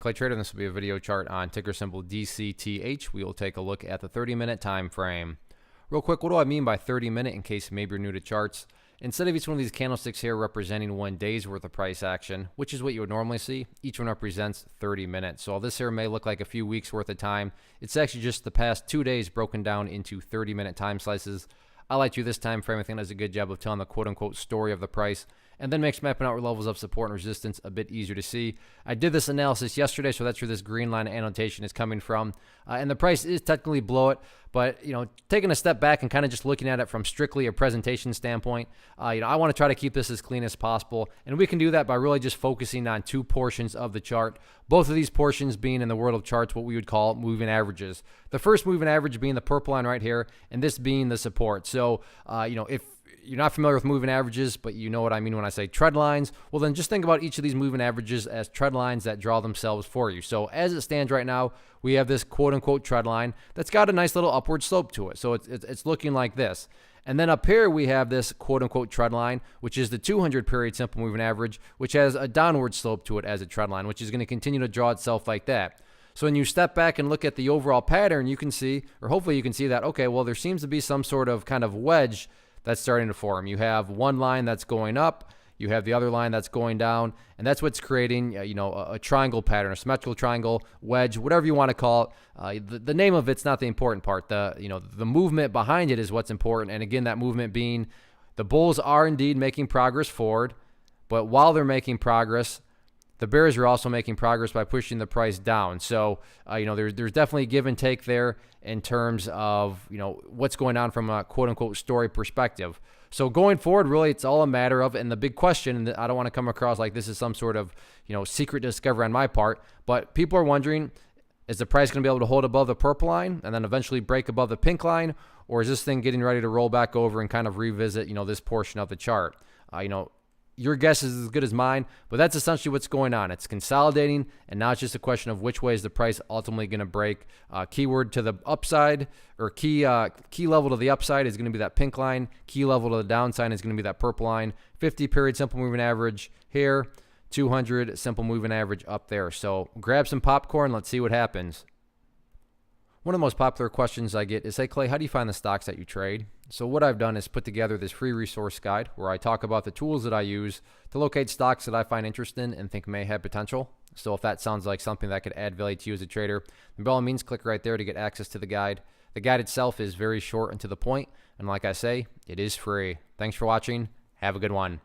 Clay Trader, this will be a video chart on ticker symbol DCTH. We will take a look at the 30-minute time frame. Real quick, what do I mean by 30-minute in case maybe you're new to charts? Instead of each one of these candlesticks here representing 1 day's worth of price action, which is what you would normally see, each one represents 30 minutes. So while this here may look like a few weeks worth of time, it's actually just the past 2 days broken down into 30-minute time slices. I like to use this time frame. I think does a good job of telling the quote-unquote story of the price, and then makes mapping out levels of support and resistance a bit easier to see. I did this analysis yesterday, so that's where this green line annotation is coming from. And the price is technically below it, but taking a step back and kind of just looking at it from strictly a presentation standpoint, I want to try to keep this as clean as possible, and we can do that by really just focusing on 2 portions of the chart. Both of these portions being in the world of charts what we would call moving averages. The first moving average being the purple line right here, and this being the support. So, if you're not familiar with moving averages, but you know what I mean when I say trend lines, well then just think about each of these moving averages as trend lines that draw themselves for you. So as it stands right now, we have this quote-unquote trend line that's got a nice little upward slope to it. So it's looking like this. And then up here we have this quote-unquote trend line, which is the 200 period simple moving average, which has a downward slope to it as a trend line, which is going to continue to draw itself like that. So when you step back and look at the overall pattern, you can see, or hopefully you can see that, okay, well there seems to be some sort of kind of wedge that's starting to form. You have one line that's going up, you have the other line that's going down, and that's what's creating, a triangle pattern, a symmetrical triangle, wedge, whatever you want to call it. The name of it's not the important part. The movement behind it is what's important. And again, that movement being the bulls are indeed making progress forward, but while they're making progress, the bears are also making progress by pushing the price down. So, there's definitely give and take there in terms of, what's going on from a quote-unquote story perspective. So going forward, really, it's all a matter of, and the big question, and I don't want to come across like this is some sort of, secret discovery on my part, but people are wondering, is the price going to be able to hold above the purple line and then eventually break above the pink line? Or is this thing getting ready to roll back over and kind of revisit, this portion of the chart? Your guess is as good as mine, but that's essentially what's going on. It's consolidating, and now it's just a question of which way is the price ultimately going to break. Keyword to the upside, or key level to the upside is going to be that pink line. Key level to the downside is going to be that purple line. 50 period simple moving average here, 200 simple moving average up there. So grab some popcorn. Let's see what happens. One of the most popular questions I get is, hey Clay, how do you find the stocks that you trade? So what I've done is put together this free resource guide where I talk about the tools that I use to locate stocks that I find interesting and think may have potential. So if that sounds like something that could add value to you as a trader, then by all means click right there to get access to the guide. The guide itself is very short and to the point, and like I say, it is free. Thanks for watching. Have a good one.